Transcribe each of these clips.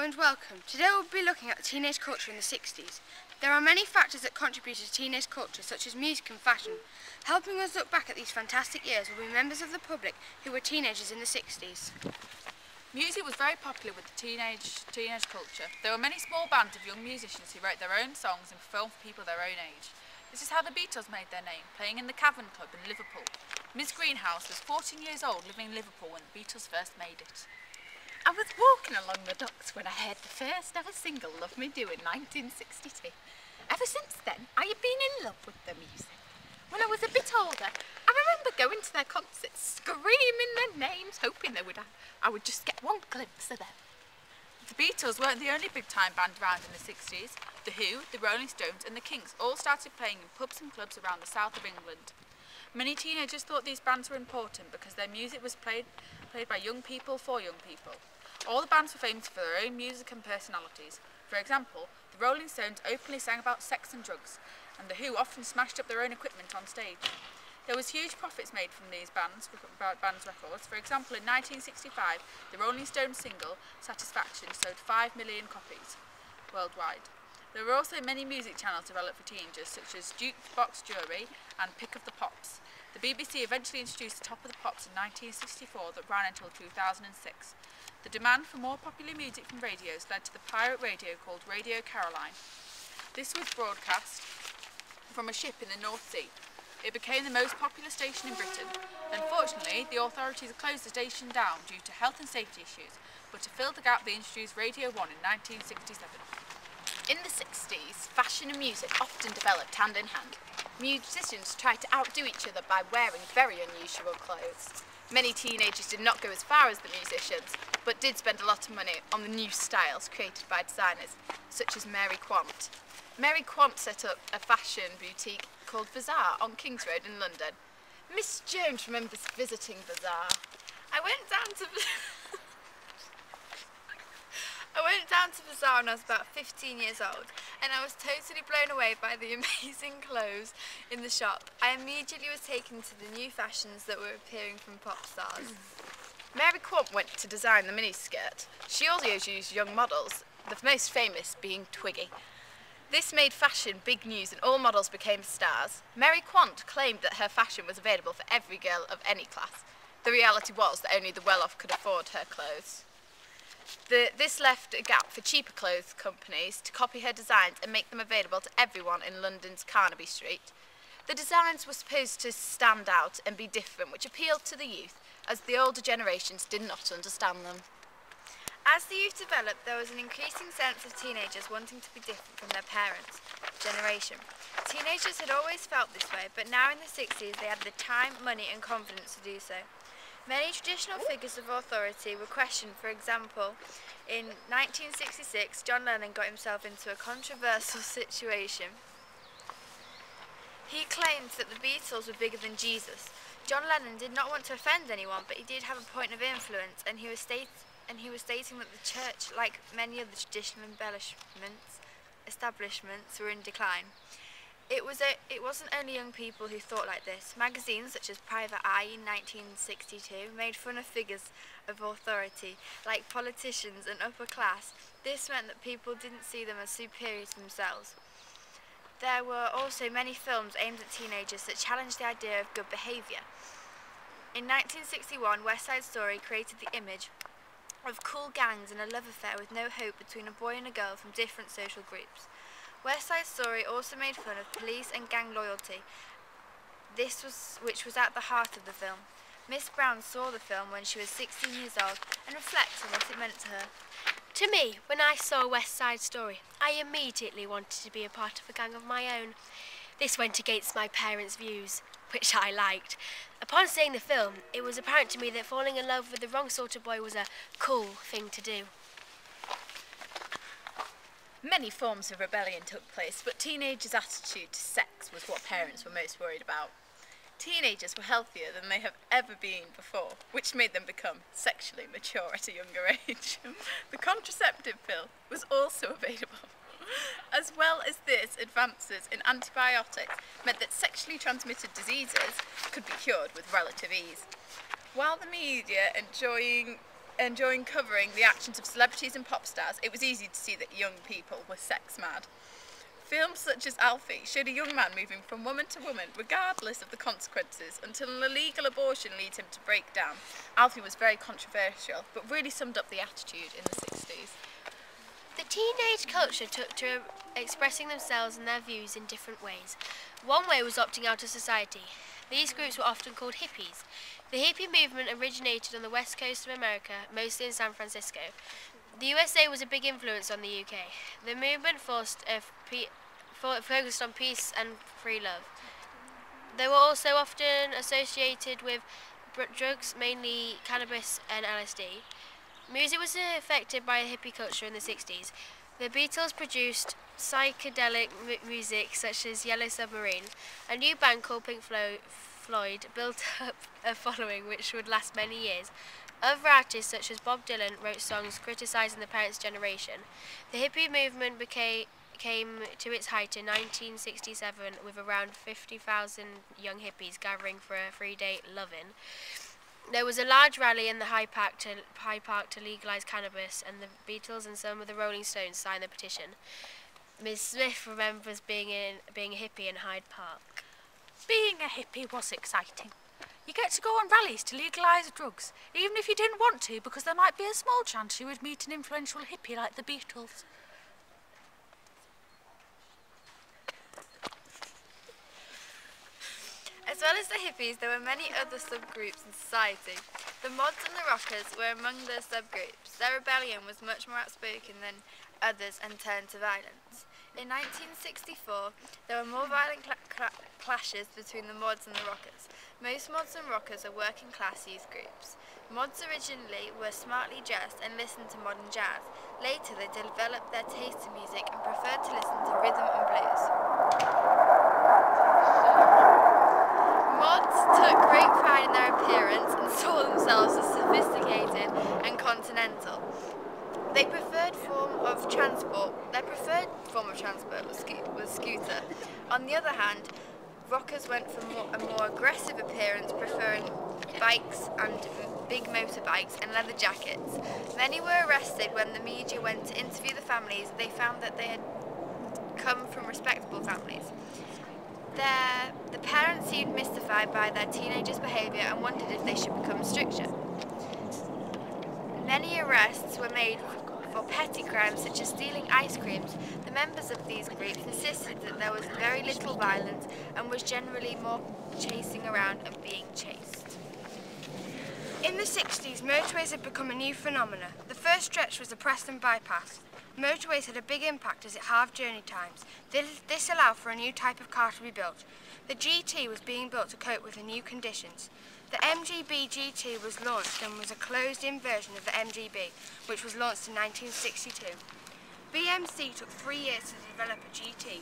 and welcome. Today we'll be looking at teenage culture in the 60s. There are many factors that contributed to teenage culture, such as music and fashion. Helping us look back at these fantastic years will be members of the public who were teenagers in the 60s. Music was very popular with the teenage culture. There were many small bands of young musicians who wrote their own songs and performed for people their own age. This is how the Beatles made their name, playing in the Cavern Club in Liverpool. Miss Greenhouse was 14 years old, living in Liverpool when the Beatles first made it. I was walking along the docks when I heard the first ever single, Love Me Do, in 1962. Ever since then, I have been in love with the music. When I was a bit older, I remember going to their concerts, screaming their names, hoping I would just get one glimpse of them. The Beatles weren't the only big-time band around in the 60s. The Who, the Rolling Stones and the Kinks all started playing in pubs and clubs around the south of England. Many teenagers thought these bands were important because their music was played by young people for young people. All the bands were famous for their own music and personalities. For example, the Rolling Stones openly sang about sex and drugs, and the Who often smashed up their own equipment on stage. There was huge profits made from these bands' records. For example, in 1965, the Rolling Stones single, Satisfaction, sold 5 million copies worldwide. There were also many music channels developed for teenagers, such as Jukebox Jury and Pick of the Pops. The BBC eventually introduced Top of the Pops in 1964 that ran until 2006. The demand for more popular music from radios led to the pirate radio called Radio Caroline. This was broadcast from a ship in the North Sea. It became the most popular station in Britain. Unfortunately, the authorities closed the station down due to health and safety issues, but to fill the gap they introduced Radio 1 in 1967. In the 60s, fashion and music often developed hand in hand. Musicians tried to outdo each other by wearing very unusual clothes. Many teenagers did not go as far as the musicians, but did spend a lot of money on the new styles created by designers, such as Mary Quant. Mary Quant set up a fashion boutique called Bazaar on King's Road in London. Miss Jones remembers visiting Bazaar. I went down to Bazaar when I was about 15 years old, and I was totally blown away by the amazing clothes in the shop. I immediately was taken to the new fashions that were appearing from pop stars. Mary Quant went to design the miniskirt. She also used young models, the most famous being Twiggy. This made fashion big news and all models became stars. Mary Quant claimed that her fashion was available for every girl of any class. The reality was that only the well-off could afford her clothes. This left a gap for cheaper clothes companies to copy her designs and make them available to everyone in London's Carnaby Street. The designs were supposed to stand out and be different, which appealed to the youth, as the older generations did not understand them. As the youth developed, there was an increasing sense of teenagers wanting to be different from their parents' generation. Teenagers had always felt this way, but now in the 60s they had the time, money and confidence to do so. Many traditional figures of authority were questioned. For example, in 1966, John Lennon got himself into a controversial situation. He claimed that the Beatles were bigger than Jesus. John Lennon did not want to offend anyone, but he did have a point of influence, and he was stating that the church, like many of the traditional establishments, were in decline. It wasn't only young people who thought like this. Magazines such as Private Eye in 1962 made fun of figures of authority, like politicians and upper class. This meant that people didn't see them as superior to themselves. There were also many films aimed at teenagers that challenged the idea of good behaviour. In 1961, West Side Story created the image of cool gangs and a love affair with no hope between a boy and a girl from different social groups. West Side Story also made fun of police and gang loyalty, which was at the heart of the film. Miss Brown saw the film when she was 16 years old and reflects on what it meant to her. To me, when I saw West Side Story, I immediately wanted to be a part of a gang of my own. This went against my parents' views, which I liked. Upon seeing the film, it was apparent to me that falling in love with the wrong sort of boy was a cool thing to do. Many forms of rebellion took place, but teenagers' attitude to sex was what parents were most worried about. Teenagers were healthier than they have ever been before, which made them become sexually mature at a younger age. The contraceptive pill was also available. As well as this, advances in antibiotics meant that sexually transmitted diseases could be cured with relative ease. While the media enjoying enjoying covering the actions of celebrities and pop stars, it was easy to see that young people were sex mad. Films such as Alfie showed a young man moving from woman to woman regardless of the consequences until an illegal abortion leads him to break down. Alfie was very controversial but really summed up the attitude in the 60s. The teenage culture took to expressing themselves and their views in different ways. One way was opting out of society. These groups were often called hippies. The hippie movement originated on the west coast of America, mostly in San Francisco. The USA was a big influence on the UK. The movement focused on peace and free love. They were also often associated with drugs, mainly cannabis and LSD. Music was affected by hippie culture in the 60s. The Beatles produced psychedelic music such as Yellow Submarine. A new band called Pink Floyd built up a following which would last many years. Other artists such as Bob Dylan wrote songs criticising the parents' generation. The hippie movement came to its height in 1967 with around 50,000 young hippies gathering for a 3-day love-in. There was a large rally in the High Park to legalise cannabis, and the Beatles and some of the Rolling Stones signed the petition. Ms. Smith remembers being a hippie in Hyde Park. Being a hippie was exciting. You get to go on rallies to legalise drugs, even if you didn't want to, because there might be a small chance you would meet an influential hippie like the Beatles. As well as the hippies, there were many other subgroups in society. The mods and the rockers were among the subgroups. Their rebellion was much more outspoken than others and turned to violence. In 1964, there were more violent clashes between the mods and the rockers. Most mods and rockers are working class youth groups. Mods originally were smartly dressed and listened to modern jazz. Later, they developed their taste in music and preferred to listen to rhythm and blues. Mods took great pride in their appearance and saw themselves as sophisticated and continental. Their preferred form of transport was scooter. On the other hand, rockers went for a more aggressive appearance, preferring bikes and big motorbikes and leather jackets. Many were arrested when the media went to interview the families. They found that they had come from respectable families. The parents seemed mystified by their teenagers' behaviour and wondered if they should become stricter. Many arrests were made for petty crimes such as stealing ice creams. The members of these groups insisted that there was very little violence and was generally more chasing around and being chased. In the 60s, motorways had become a new phenomenon. The first stretch was the Preston bypass. Motorways had a big impact as it halved journey times. This allowed for a new type of car to be built. The GT was being built to cope with the new conditions. The MGB GT was launched and was a closed-in version of the MGB, which was launched in 1962. BMC took 3 years to develop a GT,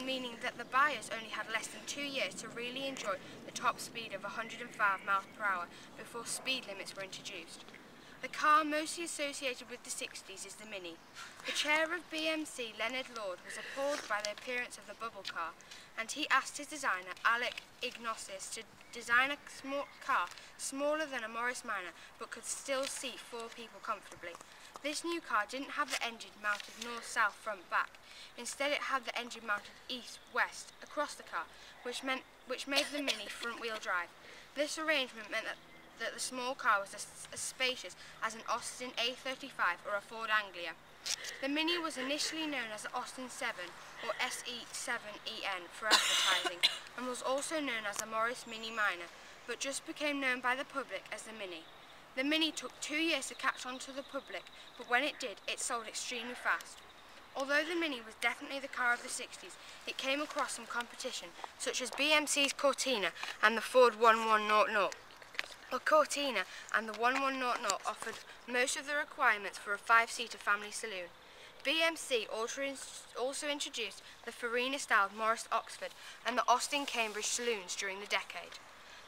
meaning that the buyers only had less than 2 years to really enjoy the top speed of 105 miles per hour before speed limits were introduced. The car mostly associated with the 60s is the Mini. The chair of BMC, Leonard Lord, was appalled by the appearance of the bubble car, and he asked his designer, Alec Ignatius, to design a small car smaller than a Morris Minor but could still seat 4 people comfortably. This new car didn't have the engine mounted north-south front-back. Instead it had the engine mounted east-west across the car, which made the Mini front-wheel drive. This arrangement meant that the small car was as spacious as an Austin A35 or a Ford Anglia. The Mini was initially known as the Austin 7 or SE7EN for advertising and was also known as the Morris Mini Minor, but just became known by the public as the Mini. The Mini took 2 years to catch on to the public, but when it did, it sold extremely fast. Although the Mini was definitely the car of the 60s, it came across some competition, such as BMC's Cortina and the Ford 1100. The Cortina and the 1100 offered most of the requirements for a 5-seater family saloon. BMC also introduced the Farina-styled Morris Oxford and the Austin Cambridge saloons during the decade.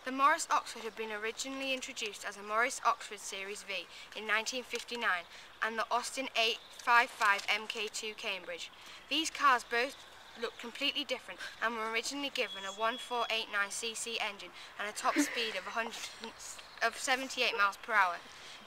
The Morris Oxford had been originally introduced as a Morris Oxford Series V in 1959 and the Austin 855 MK2 Cambridge. These cars both looked completely different and were originally given a 1489cc engine and a top speed of 78 miles per hour.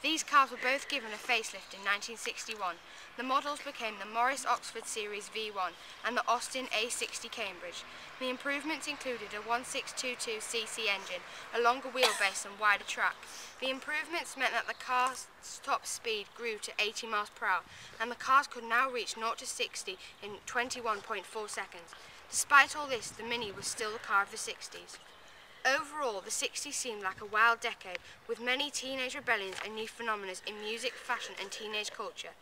These cars were both given a facelift in 1961. The models became the Morris Oxford Series V1 and the Austin A60 Cambridge. The improvements included a 1622cc engine, a longer wheelbase and wider track. The improvements meant that the car's top speed grew to 80 miles per hour, and the cars could now reach 0 to 60 in 21.4 seconds. Despite all this, the Mini was still the car of the 60s. Overall, the 60s seemed like a wild decade, with many teenage rebellions and new phenomena in music, fashion and teenage culture.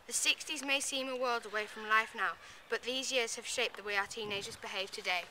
The 60s may seem a world away from life now, but these years have shaped the way our teenagers behave today.